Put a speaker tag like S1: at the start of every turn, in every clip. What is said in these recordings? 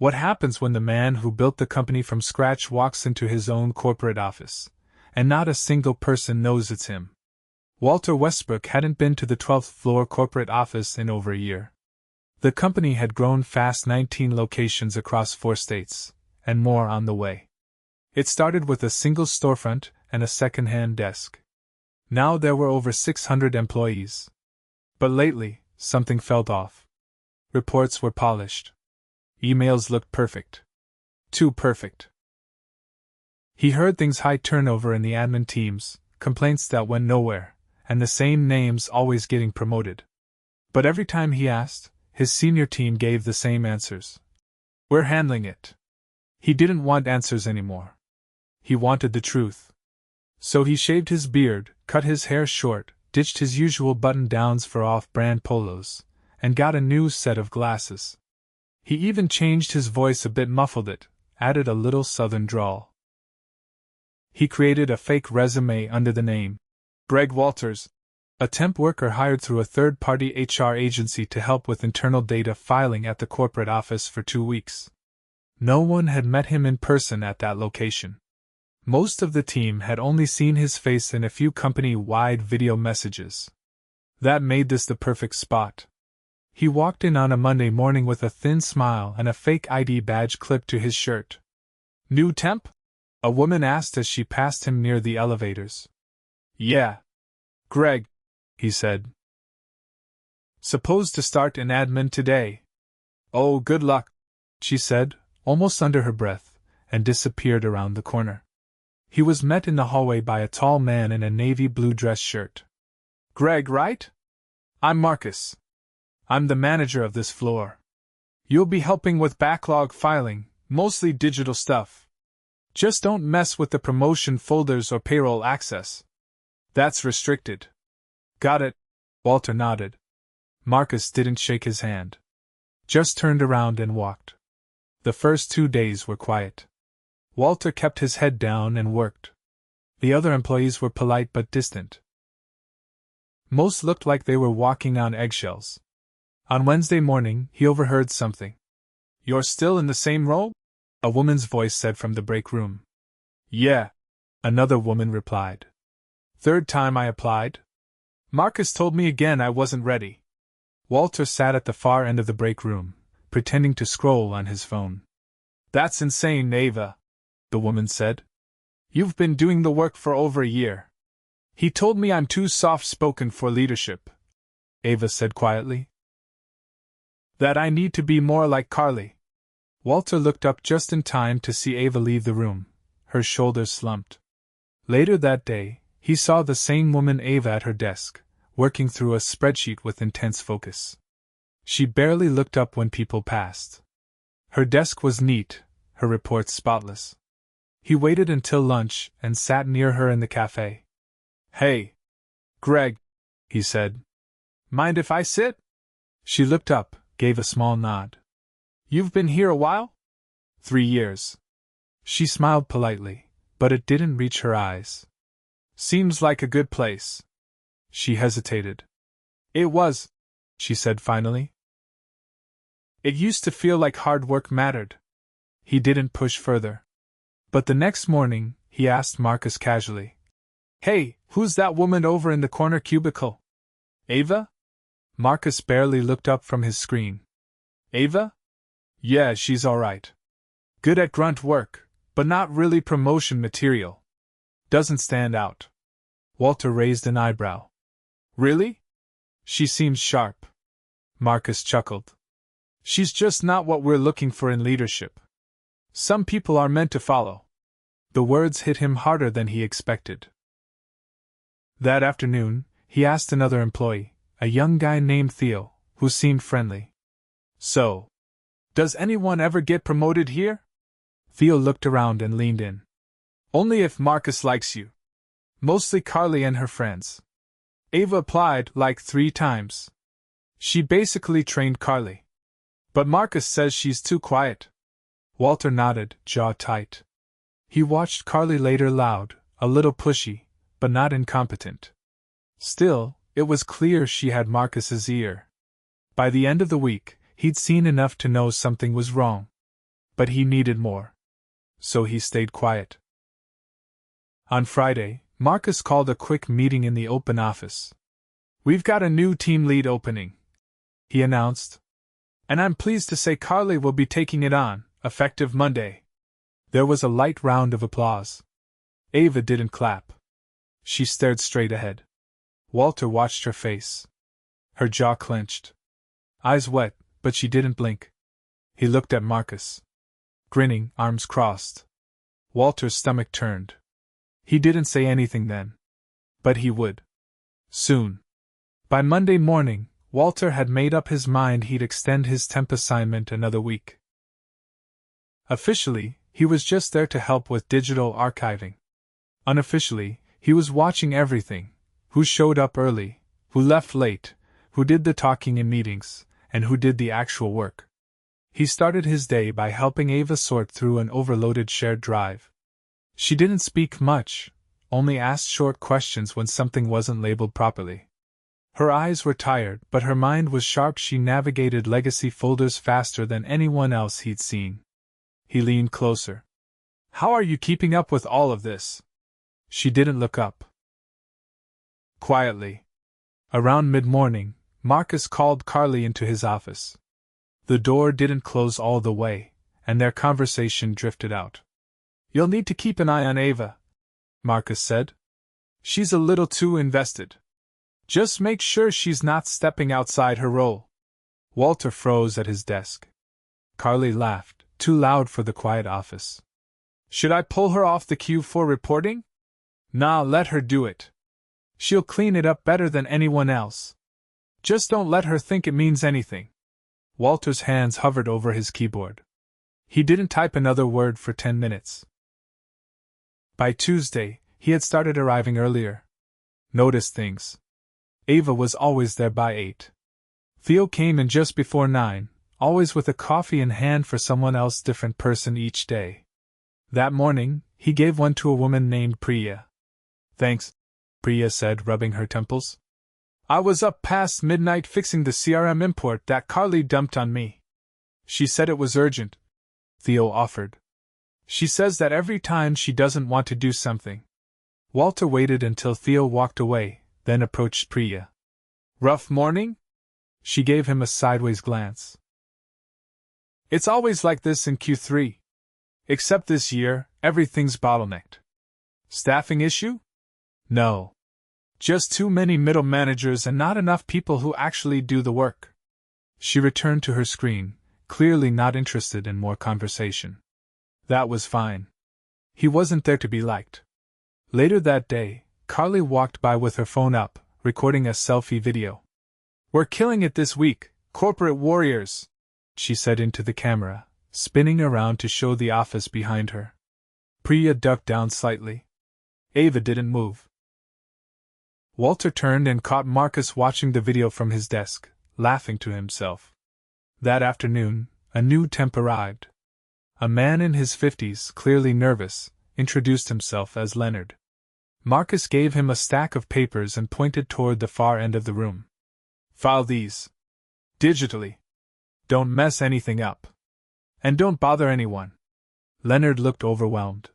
S1: What happens when the man who built the company from scratch walks into his own corporate office, and not a single person knows it's him? Walter Westbrook hadn't been to the 12th floor corporate office in over a year. The company had grown fast, 19 locations across 4 states, and more on the way. It started with a single storefront and a second-hand desk. Now there were over 600 employees. But lately, something felt off. Reports were polished. Emails looked perfect. Too perfect. He heard things: high turnover in the admin teams, complaints that went nowhere, and the same names always getting promoted. But every time he asked, his senior team gave the same answers. We're handling it. He didn't want answers anymore. He wanted the truth. So he shaved his beard, cut his hair short, ditched his usual button-downs for off-brand polos, and got a new set of glasses. He even changed his voice a bit, muffled it, added a little southern drawl. He created a fake resume under the name Greg Walters, a temp worker hired through a third-party HR agency to help with internal data filing at the corporate office for 2 weeks. No one had met him in person at that location. Most of the team had only seen his face in a few company-wide video messages. That made this the perfect spot. He walked in on a Monday morning with a thin smile and a fake ID badge clipped to his shirt. New temp? A woman asked as she passed him near the elevators. Yeah. Greg, he said. Supposed to start in admin today. Oh, good luck, she said, almost under her breath, and disappeared around the corner. He was met in the hallway by a tall man in a navy blue dress shirt. Greg, right? I'm Marcus. I'm the manager of this floor. You'll be helping with backlog filing, mostly digital stuff. Just don't mess with the promotion folders or payroll access. That's restricted. Got it, Walter nodded. Marcus didn't shake his hand. Just turned around and walked. The first 2 days were quiet. Walter kept his head down and worked. The other employees were polite but distant. Most looked like they were walking on eggshells. On Wednesday morning, he overheard something. You're still in the same role? A woman's voice said from the break room. Yeah, another woman replied. Third time I applied? Marcus told me again I wasn't ready. Walter sat at the far end of the break room, pretending to scroll on his phone. That's insane, Ava, the woman said. You've been doing the work for over a year. He told me I'm too soft-spoken for leadership, Ava said quietly. That I need to be more like Carly. Walter looked up just in time to see Ava leave the room, her shoulders slumped. Later that day, he saw the same woman, Ava, at her desk, working through a spreadsheet with intense focus. She barely looked up when people passed. Her desk was neat, her reports spotless. He waited until lunch and sat near her in the cafe. Hey, Greg, he said. Mind if I sit? She looked up, gave a small nod. You've been here a while? 3 years. She smiled politely, but it didn't reach her eyes. Seems like a good place. She hesitated. It was, she said finally. It used to feel like hard work mattered. He didn't push further. But the next morning, he asked Marcus casually. Hey, who's that woman over in the corner cubicle? Ava? Marcus barely looked up from his screen. Ava? Yeah, she's all right. Good at grunt work, but not really promotion material. Doesn't stand out. Walter raised an eyebrow. Really? She seems sharp. Marcus chuckled. She's just not what we're looking for in leadership. Some people are meant to follow. The words hit him harder than he expected. That afternoon, he asked another employee, a young guy named Theo, who seemed friendly. So, does anyone ever get promoted here? Theo looked around and leaned in. Only if Marcus likes you. Mostly Carly and her friends. Ava applied like 3 times. She basically trained Carly. But Marcus says she's too quiet. Walter nodded, jaw tight. He watched Carly later loud, a little pushy, but not incompetent. Still, it was clear she had Marcus's ear. By the end of the week, he'd seen enough to know something was wrong. But he needed more. So he stayed quiet. On Friday, Marcus called a quick meeting in the open office. "We've got a new team lead opening," he announced. "And I'm pleased to say Carly will be taking it on, effective Monday." There was a light round of applause. Ava didn't clap. She stared straight ahead. Walter watched her face. Her jaw clenched. Eyes wet, but she didn't blink. He looked at Marcus. Grinning, arms crossed. Walter's stomach turned. He didn't say anything then. But he would. Soon. By Monday morning, Walter had made up his mind he'd extend his temp assignment another week. Officially, he was just there to help with digital archiving. Unofficially, he was watching everything: who showed up early, who left late, who did the talking in meetings, and who did the actual work. He started his day by helping Ava sort through an overloaded shared drive. She didn't speak much, only asked short questions when something wasn't labeled properly. Her eyes were tired, but her mind was sharp. She navigated legacy folders faster than anyone else he'd seen. He leaned closer. "How are you keeping up with all of this?" She didn't look up. Quietly. Around mid-morning, Marcus called Carly into his office. The door didn't close all the way, and their conversation drifted out. "You'll need to keep an eye on Ava," Marcus said. "She's a little too invested. Just make sure she's not stepping outside her role." Walter froze at his desk. Carly laughed, too loud for the quiet office. "Should I pull her off the queue for reporting?" "Nah, let her do it. She'll clean it up better than anyone else. Just don't let her think it means anything." Walter's hands hovered over his keyboard. He didn't type another word for 10 minutes. By Tuesday, he had started arriving earlier. Noticed things. Ava was always there by 8. Theo came in just before 9, always with a coffee in hand for someone else, different person each day. That morning, he gave one to a woman named Priya. "Thanks," Priya said, rubbing her temples. "I was up past midnight fixing the CRM import that Carly dumped on me." "She said it was urgent," Theo offered. "She says that every time she doesn't want to do something." Walter waited until Theo walked away, then approached Priya. "Rough morning?" She gave him a sideways glance. "It's always like this in Q3. Except this year, everything's bottlenecked." "Staffing issue?" "No. Just too many middle managers and not enough people who actually do the work." She returned to her screen, clearly not interested in more conversation. That was fine. He wasn't there to be liked. Later that day, Carly walked by with her phone up, recording a selfie video. "We're killing it this week, corporate warriors," she said into the camera, spinning around to show the office behind her. Priya ducked down slightly. Ava didn't move. Walter turned and caught Marcus watching the video from his desk, laughing to himself. That afternoon, a new temp arrived. A man in his 50s, clearly nervous, introduced himself as Leonard. Marcus gave him a stack of papers and pointed toward the far end of the room. "File these. Digitally. Don't mess anything up. And don't bother anyone." Leonard looked overwhelmed.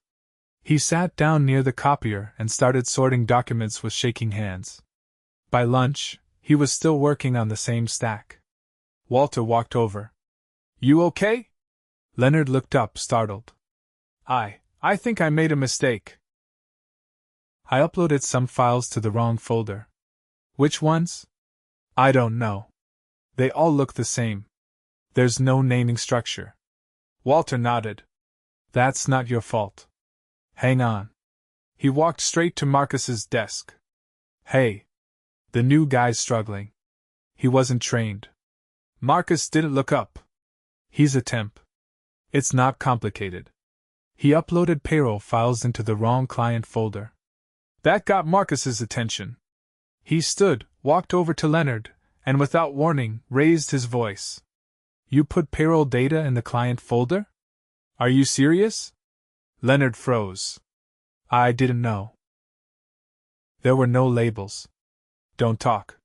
S1: He sat down near the copier and started sorting documents with shaking hands. By lunch, he was still working on the same stack. Walter walked over. "You okay?" Leonard looked up, startled. I think I made a mistake. I uploaded some files to the wrong folder." "Which ones?" "I don't know. They all look the same. There's no naming structure." Walter nodded. "That's not your fault. Hang on." He walked straight to Marcus's desk. "Hey." The new guy's struggling. He wasn't trained. Marcus didn't look up. "He's a temp. It's not complicated." He uploaded payroll files into the wrong client folder. That got Marcus's attention. He stood, walked over to Leonard, and without warning, raised his voice. "You put payroll data in the client folder? Are you serious?" Leonard froze. "I didn't know." There were no labels. "Don't talk.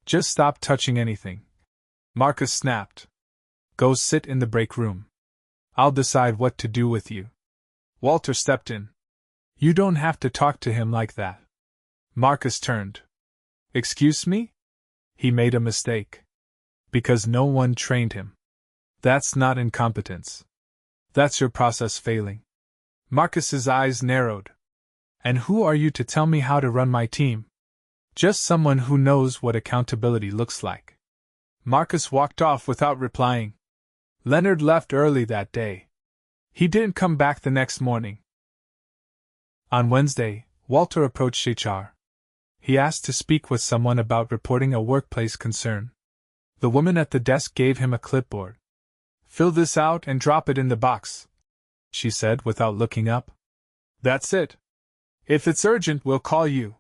S1: Just stop touching anything," Marcus snapped. "Go sit in the break room. I'll decide what to do with you. Walter stepped in. You don't have to talk to him like that. Marcus turned. Excuse me? He made a mistake. Because no one trained him. That's not incompetence. That's your process failing. Marcus's eyes narrowed. And who are you to tell me how to run my team? Just someone who knows what accountability looks like. Marcus walked off without replying. Leonard left early that day. He didn't come back the next morning. On Wednesday, Walter approached HR. He asked to speak with someone about reporting a workplace concern. The woman at the desk gave him a clipboard. Fill this out and drop it in the box, she said without looking up. That's it. If it's urgent, we'll call you.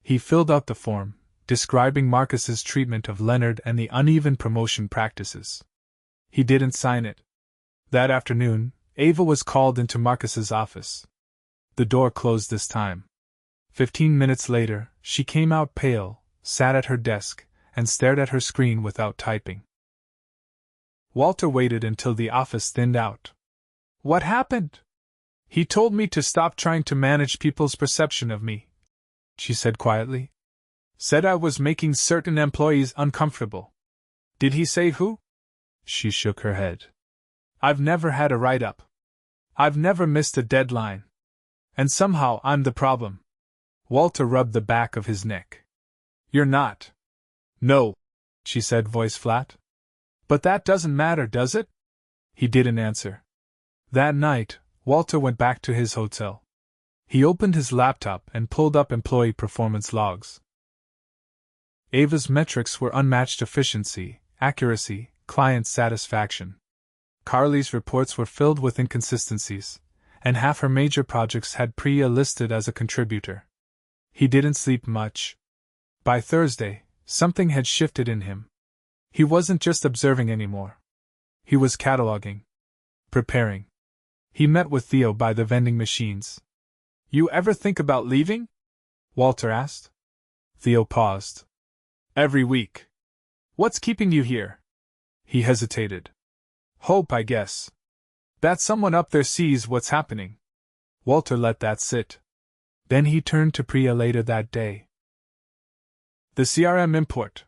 S1: He filled out the form, describing Marcus's treatment of Leonard and the uneven promotion practices. He didn't sign it. That afternoon, Ava was called into Marcus's office. The door closed this time. 15 minutes later, she came out pale, sat at her desk, and stared at her screen without typing. Walter waited until the office thinned out. What happened? He told me to stop trying to manage people's perception of me, she said quietly. Said I was making certain employees uncomfortable. Did he say who? She shook her head. I've never had a write-up. I've never missed a deadline. And somehow I'm the problem. Walter rubbed the back of his neck. You're not. No, she said, voice flat. But that doesn't matter, does it? He didn't answer. That night, Walter went back to his hotel. He opened his laptop and pulled up employee performance logs. Ava's metrics were unmatched efficiency, accuracy, client satisfaction. Carly's reports were filled with inconsistencies, and half her major projects had Priya listed as a contributor. He didn't sleep much. By Thursday, something had shifted in him. He wasn't just observing anymore. He was cataloging. Preparing. He met with Theo by the vending machines. You ever think about leaving? Walter asked. Theo paused. Every week. What's keeping you here? He hesitated. Hope, I guess. That someone up there sees what's happening. Walter let that sit. Then he turned to Priya later that day. The CRM import.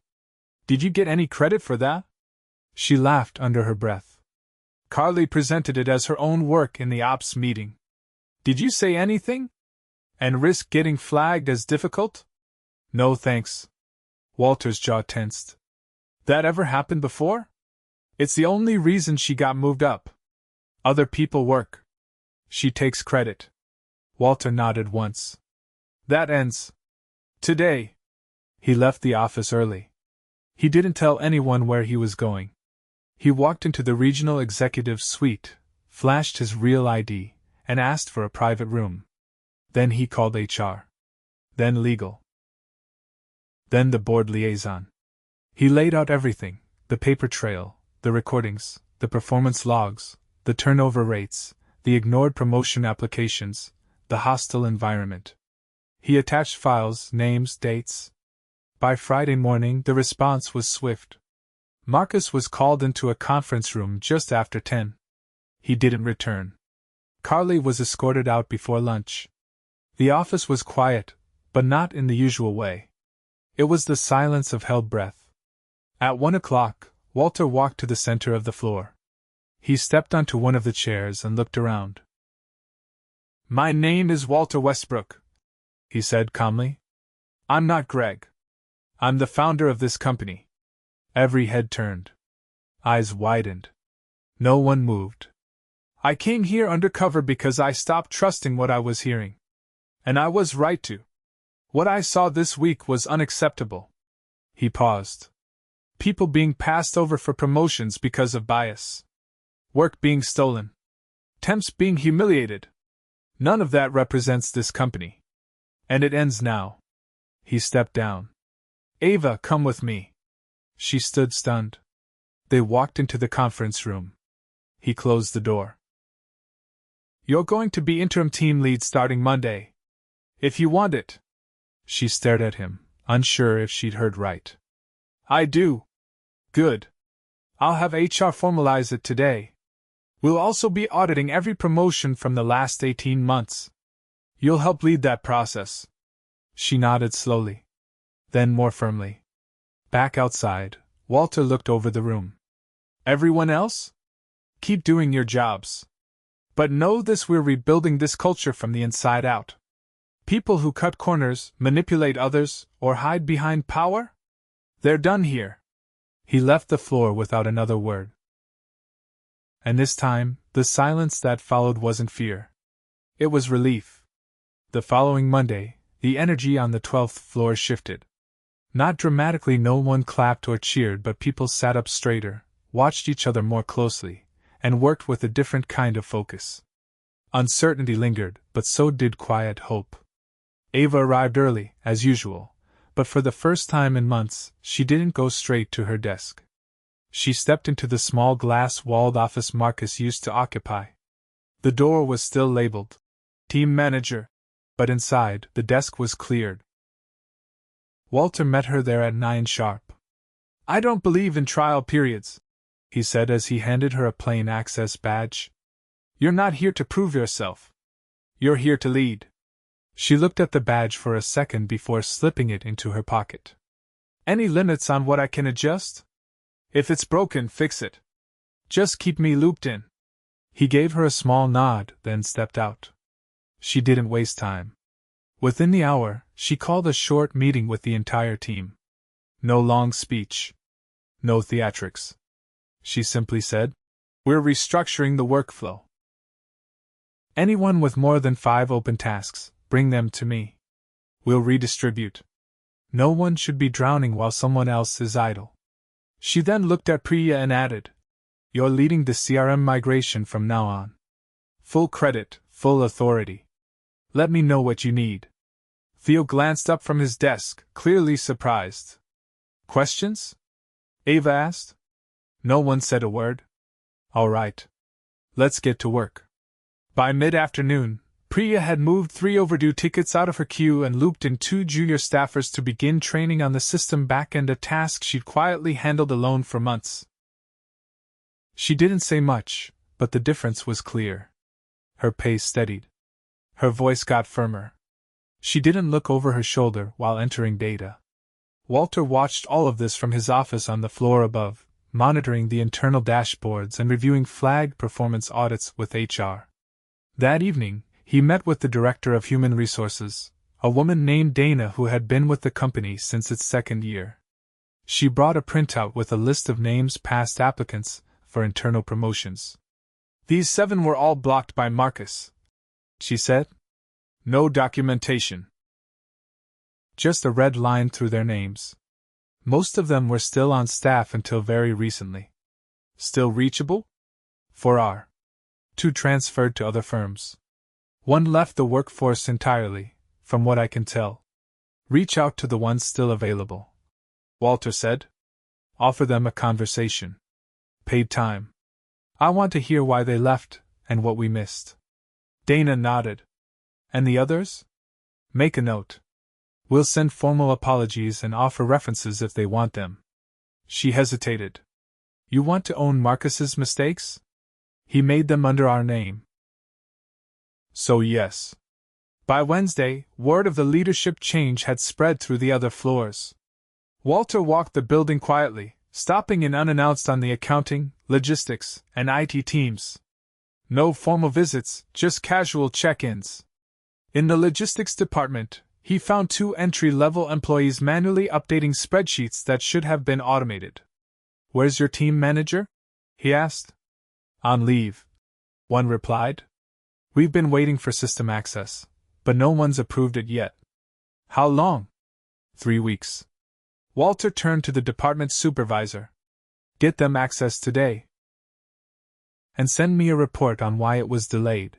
S1: Did you get any credit for that? She laughed under her breath. Carly presented it as her own work in the ops meeting. Did you say anything? And risk getting flagged as difficult? No thanks. Walter's jaw tensed. That ever happened before? It's the only reason she got moved up. Other people work. She takes credit. Walter nodded once. That ends. Today. He left the office early. He didn't tell anyone where he was going. He walked into the regional executive's suite, flashed his real ID, and asked for a private room. Then he called HR. Then legal. Then the board liaison. He laid out everything, the paper trail, the recordings, the performance logs, the turnover rates, the ignored promotion applications, the hostile environment. He attached files, names, dates. By Friday morning, the response was swift. Marcus was called into a conference room just after 10. He didn't return. Carly was escorted out before lunch. The office was quiet, but not in the usual way. It was the silence of held breath. At 1 o'clock, Walter walked to the center of the floor. He stepped onto one of the chairs and looked around. My name is Walter Westbrook, he said calmly. I'm not Greg. I'm the founder of this company. Every head turned. Eyes widened. No one moved. I came here undercover because I stopped trusting what I was hearing. And I was right to. What I saw this week was unacceptable. He paused. People being passed over for promotions because of bias. Work being stolen. Temps being humiliated. None of that represents this company. And it ends now. He stepped down. Ava, come with me. She stood stunned. They walked into the conference room. He closed the door. You're going to be interim team lead starting Monday. If you want it. She stared at him, unsure if she'd heard right. I do. Good. I'll have HR formalize it today. We'll also be auditing every promotion from the last 18 months. You'll help lead that process. She nodded slowly. Then more firmly. Back outside, Walter looked over the room. Everyone else? Keep doing your jobs. But know this: we're rebuilding this culture from the inside out. People who cut corners, manipulate others, or hide behind power? They're done here. He left the floor without another word. And this time, the silence that followed wasn't fear. It was relief. The following Monday, the energy on the 12th floor shifted. Not dramatically, no one clapped or cheered, but people sat up straighter, watched each other more closely, and worked with a different kind of focus. Uncertainty lingered, but so did quiet hope. Ava arrived early, as usual, but for the first time in months, she didn't go straight to her desk. She stepped into the small glass-walled office Marcus used to occupy. The door was still labeled Team Manager, but inside, the desk was cleared. Walter met her there at 9 sharp. I don't believe in trial periods, he said as he handed her a plain access badge. You're not here to prove yourself. You're here to lead. She looked at the badge for a second before slipping it into her pocket. Any limits on what I can adjust? If it's broken, fix it. Just keep me looped in. He gave her a small nod, then stepped out. She didn't waste time. Within the hour, she called a short meeting with the entire team. No long speech. No theatrics. She simply said, We're restructuring the workflow. Anyone with more than 5 open tasks, bring them to me. We'll redistribute. No one should be drowning while someone else is idle. She then looked at Priya and added, You're leading the CRM migration from now on. Full credit, full authority. Let me know what you need. Theo glanced up from his desk, clearly surprised. Questions? Ava asked. No one said a word. All right. Let's get to work. By mid-afternoon, Priya had moved 3 overdue tickets out of her queue and looped in 2 junior staffers to begin training on the system backend, a task she'd quietly handled alone for months. She didn't say much, but the difference was clear. Her pace steadied. Her voice got firmer. She didn't look over her shoulder while entering data. Walter watched all of this from his office on the floor above, monitoring the internal dashboards and reviewing flagged performance audits with HR. That evening, he met with the Director of Human Resources, a woman named Dana who had been with the company since its 2nd year. She brought a printout with a list of names past applicants for internal promotions. These 7 were all blocked by Marcus, she said. No documentation. Just a red line through their names. Most of them were still on staff until very recently. Still reachable? 4 are. 2 transferred to other firms. 1 left the workforce entirely, from what I can tell. Reach out to the ones still available, Walter said. Offer them a conversation. Paid time. I want to hear why they left, and what we missed. Dana nodded. And the others? Make a note. We'll send formal apologies and offer references if they want them. She hesitated. You want to own Marcus's mistakes? He made them under our name. So yes. By Wednesday, word of the leadership change had spread through the other floors. Walter walked the building quietly, stopping in unannounced on the accounting, logistics, and IT teams. No formal visits, just casual check-ins. In the logistics department, he found 2 entry-level employees manually updating spreadsheets that should have been automated. Where's your team manager? He asked. On leave, one replied. We've been waiting for system access, but no one's approved it yet. How long? 3 weeks. Walter turned to the department supervisor. Get them access today. And send me a report on why it was delayed.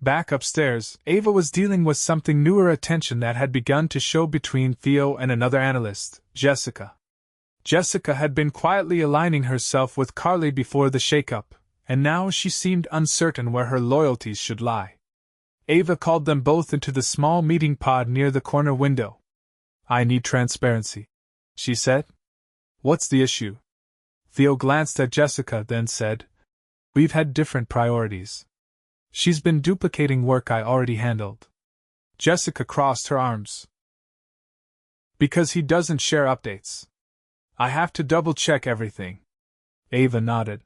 S1: Back upstairs, Ava was dealing with something newer, a tension that had begun to show between Theo and another analyst, Jessica. Jessica had been quietly aligning herself with Carly before the shakeup, and now she seemed uncertain where her loyalties should lie. Ava called them both into the small meeting pod near the corner window. I need transparency, she said. What's the issue? Theo glanced at Jessica, then said, We've had different priorities. She's been duplicating work I already handled. Jessica crossed her arms. Because he doesn't share updates. I have to double-check everything. Ava nodded.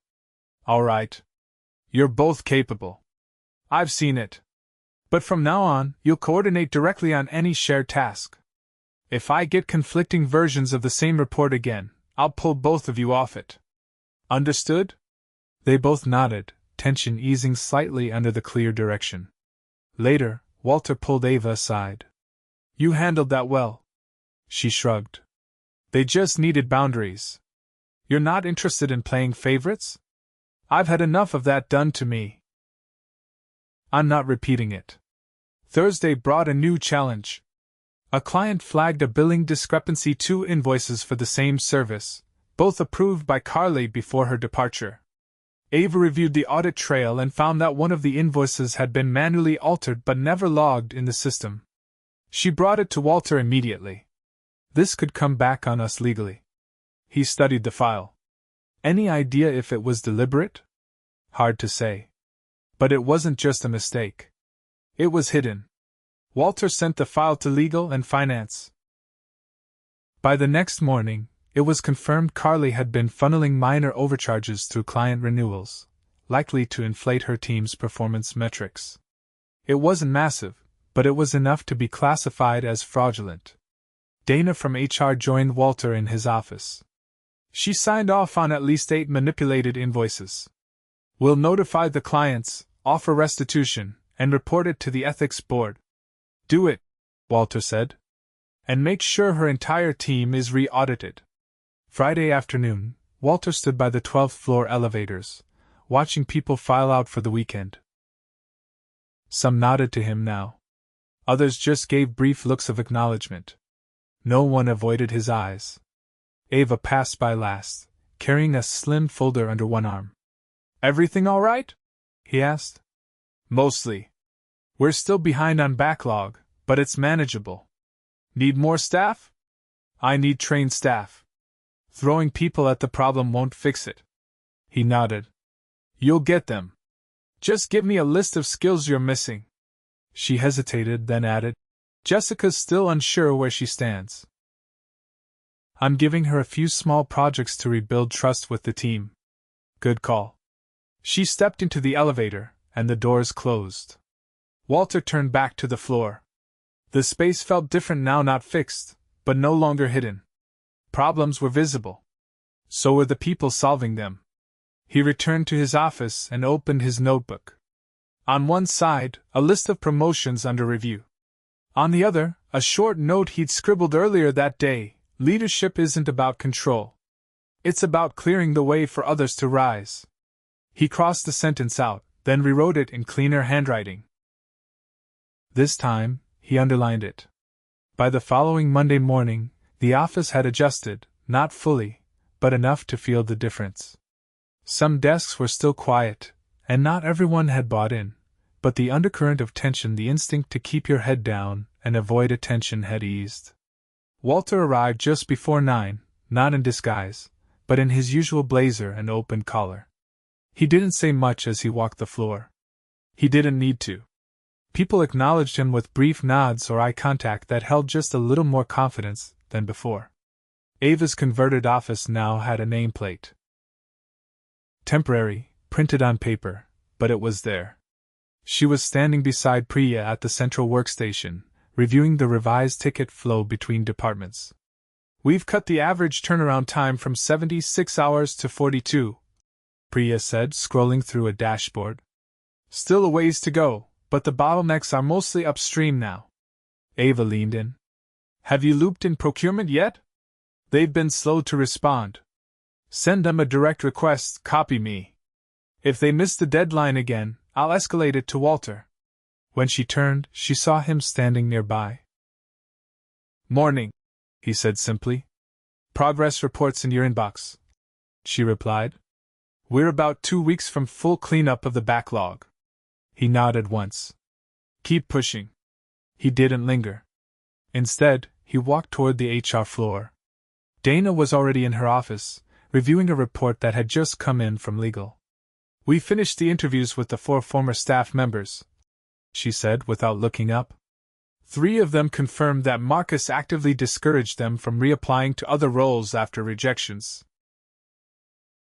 S1: All right. You're both capable. I've seen it. But from now on, you'll coordinate directly on any shared task. If I get conflicting versions of the same report again, I'll pull both of you off it. Understood? They both nodded, tension easing slightly under the clear direction. Later, Walter pulled Ava aside. You handled that well. She shrugged. They just needed boundaries. You're not interested in playing favorites? I've had enough of that done to me. I'm not repeating it. Thursday brought a new challenge. A client flagged a billing discrepancy, 2 invoices for the same service, both approved by Carly before her departure. Ava reviewed the audit trail and found that one of the invoices had been manually altered but never logged in the system. She brought it to Walter immediately. This could come back on us legally. He studied the file. Any idea if it was deliberate? Hard to say. But it wasn't just a mistake. It was hidden. Walter sent the file to legal and finance. By the next morning, it was confirmed Carly had been funneling minor overcharges through client renewals, likely to inflate her team's performance metrics. It wasn't massive, but it was enough to be classified as fraudulent. Dana from HR joined Walter in his office. She signed off on at least 8 manipulated invoices. We'll notify the clients, offer restitution, and report it to the ethics board. Do it, Walter said. And make sure her entire team is re-audited. Friday afternoon, Walter stood by the 12th floor elevators, watching people file out for the weekend. Some nodded to him now. Others just gave brief looks of acknowledgement. No one avoided his eyes. Ava passed by last, carrying a slim folder under one arm. Everything all right? He asked. Mostly. We're still behind on backlog, but it's manageable. Need more staff? I need trained staff. Throwing people at the problem won't fix it. He nodded. You'll get them. Just give me a list of skills you're missing. She hesitated, then added, Jessica's still unsure where she stands. I'm giving her a few small projects to rebuild trust with the team. Good call. She stepped into the elevator, and the doors closed. Walter turned back to the floor. The space felt different now, not fixed, but no longer hidden. Problems were visible. So were the people solving them. He returned to his office and opened his notebook. On one side, a list of promotions under review. On the other, a short note he'd scribbled earlier that day: leadership isn't about control. It's about clearing the way for others to rise. He crossed the sentence out, then rewrote it in cleaner handwriting. This time, he underlined it. By the following Monday morning, the office had adjusted, not fully, but enough to feel the difference. Some desks were still quiet, and not everyone had bought in, but the undercurrent of tension, the instinct to keep your head down and avoid attention, had eased. Walter arrived just before 9, not in disguise, but in his usual blazer and open collar. He didn't say much as he walked the floor. He didn't need to. People acknowledged him with brief nods or eye contact that held just a little more confidence than before. Ava's converted office now had a nameplate. Temporary, printed on paper, but it was there. She was standing beside Priya at the central workstation, reviewing the revised ticket flow between departments. We've cut the average turnaround time from 76 hours to 42, Priya said, scrolling through a dashboard. Still a ways to go, but the bottlenecks are mostly upstream now. Ava leaned in. Have you looped in procurement yet? They've been slow to respond. Send them a direct request, copy me. If they miss the deadline again, I'll escalate it to Walter. When she turned, she saw him standing nearby. Morning, he said simply. Progress reports in your inbox, she replied. We're about 2 weeks from full cleanup of the backlog. He nodded once. Keep pushing. He didn't linger. Instead, he walked toward the HR floor. Dana was already in her office, reviewing a report that had just come in from legal. We finished the interviews with the 4 former staff members, she said without looking up. 3 of them confirmed that Marcus actively discouraged them from reapplying to other roles after rejections.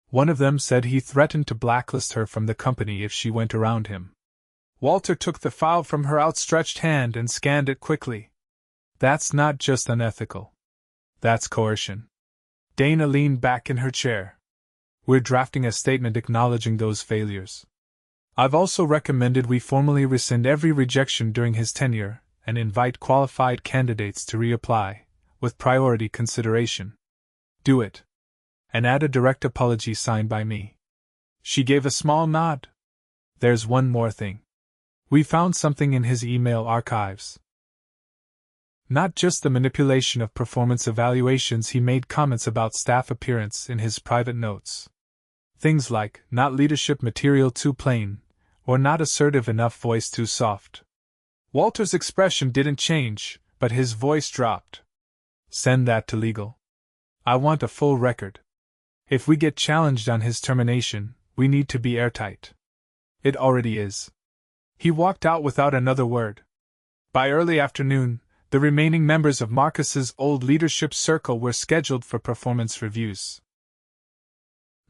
S1: One of them said he threatened to blacklist her from the company if she went around him. Walter took the file from her outstretched hand and scanned it quickly. That's not just unethical. That's coercion. Dana leaned back in her chair. We're drafting a statement acknowledging those failures. I've also recommended we formally rescind every rejection during his tenure and invite qualified candidates to reapply, with priority consideration. Do it. And add a direct apology signed by me. She gave a small nod. There's one more thing. We found something in his email archives. Not just the manipulation of performance evaluations, he made comments about staff appearance in his private notes. Things like, not leadership material too plain, or not assertive enough voice too soft. Walter's expression didn't change, but his voice dropped. Send that to legal. I want a full record. If we get challenged on his termination, we need to be airtight. It already is. He walked out without another word. By early afternoon, the remaining members of Marcus's old leadership circle were scheduled for performance reviews.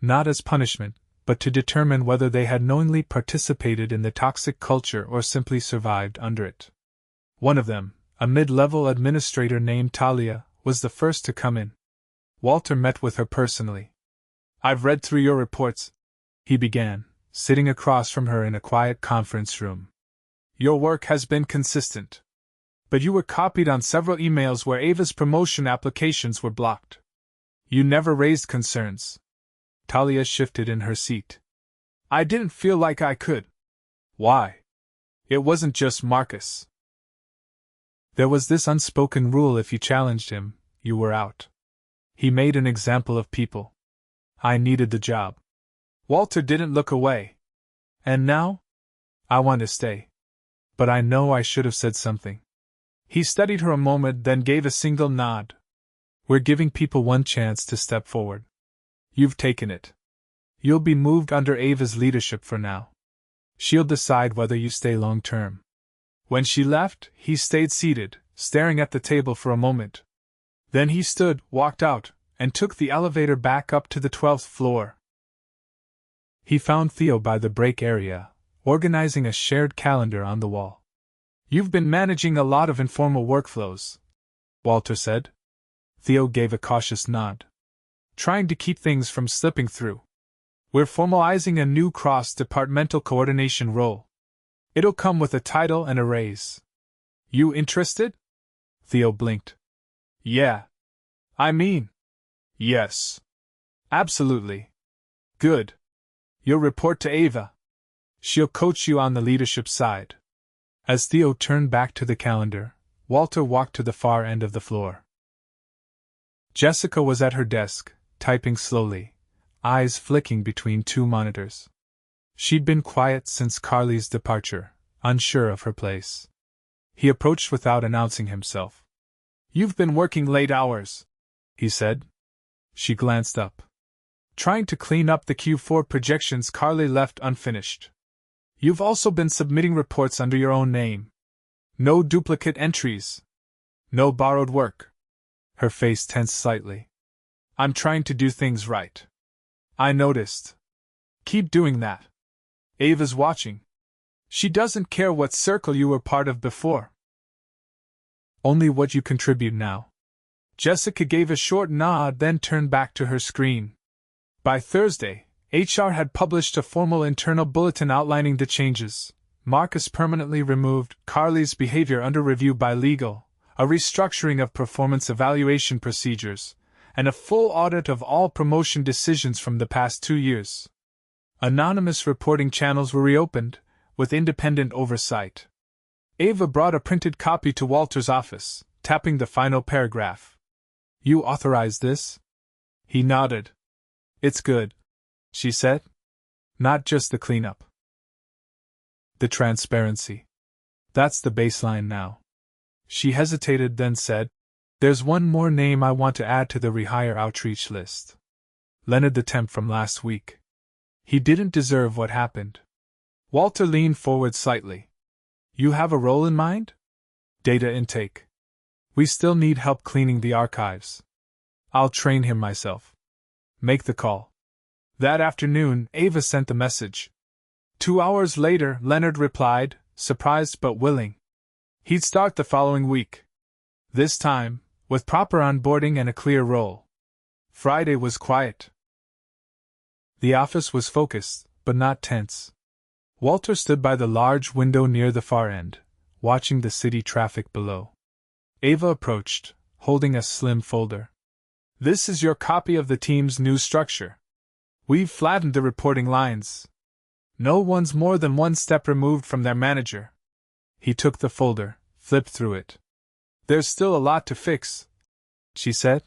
S1: Not as punishment, but to determine whether they had knowingly participated in the toxic culture or simply survived under it. One of them, a mid-level administrator named Talia, was the first to come in. Walter met with her personally. I've read through your reports, he began, sitting across from her in a quiet conference room. Your work has been consistent. But you were copied on several emails where Ava's promotion applications were blocked. You never raised concerns. Talia shifted in her seat. I didn't feel like I could. Why? It wasn't just Marcus. There was this unspoken rule: if you challenged him, you were out. He made an example of people. I needed the job. Walter didn't look away. And now? I want to stay. But I know I should have said something. He studied her a moment, then gave a single nod. We're giving people one chance to step forward. You've taken it. You'll be moved under Ava's leadership for now. She'll decide whether you stay long term. When she left, he stayed seated, staring at the table for a moment. Then he stood, walked out, and took the elevator back up to the 12th floor. He found Theo by the break area, organizing a shared calendar on the wall. You've been managing a lot of informal workflows, Walter said. Theo gave a cautious nod. Trying to keep things from slipping through. We're formalizing a new cross-departmental coordination role. It'll come with a title and a raise. You interested? Theo blinked. Yeah. I mean, yes. Absolutely. Good. You'll report to Ava. She'll coach you on the leadership side. As Theo turned back to the calendar, Walter walked to the far end of the floor. Jessica was at her desk, typing slowly, eyes flicking between 2 monitors. She'd been quiet since Carly's departure, unsure of her place. He approached without announcing himself. You've been working late hours, he said. She glanced up. Trying to clean up the Q4 projections Carly left unfinished. You've also been submitting reports under your own name. No duplicate entries. No borrowed work. Her face tensed slightly. I'm trying to do things right. I noticed. Keep doing that. Ava's watching. She doesn't care what circle you were part of before. Only what you contribute now. Jessica gave a short nod, then turned back to her screen. By Thursday, HR had published a formal internal bulletin outlining the changes. Marcus permanently removed, Carly's behavior under review by legal, a restructuring of performance evaluation procedures, and a full audit of all promotion decisions from the past 2 years. Anonymous reporting channels were reopened, with independent oversight. Ava brought a printed copy to Walter's office, tapping the final paragraph. You authorized this? He nodded. It's good, she said. Not just the cleanup. The transparency. That's the baseline now. She hesitated, then said, There's one more name I want to add to the rehire outreach list. Leonard the temp from last week. He didn't deserve what happened. Walter leaned forward slightly. You have a role in mind? Data intake. We still need help cleaning the archives. I'll train him myself. Make the call. That afternoon, Ava sent the message. 2 hours later, Leonard replied, surprised but willing. He'd start the following week. This time, with proper onboarding and a clear role. Friday was quiet. The office was focused, but not tense. Walter stood by the large window near the far end, watching the city traffic below. Ava approached, holding a slim folder. This is your copy of the team's new structure. We've flattened the reporting lines. No one's more than one step removed from their manager. He took the folder, flipped through it. There's still a lot to fix, she said.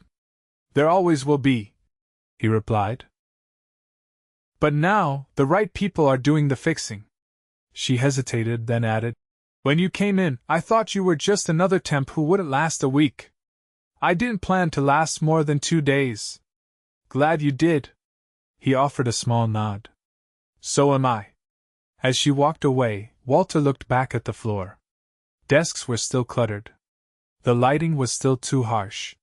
S1: There always will be, he replied. But now, the right people are doing the fixing. She hesitated, then added, when you came in, I thought you were just another temp who wouldn't last a week. I didn't plan to last more than 2 days. Glad you did. He offered a small nod. So am I. As she walked away, Walter looked back at the floor. Desks were still cluttered. The lighting was still too harsh.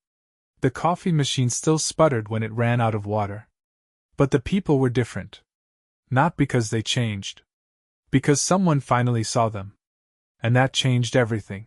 S1: The coffee machine still sputtered when it ran out of water. But the people were different. Not because they changed. Because someone finally saw them. And that changed everything.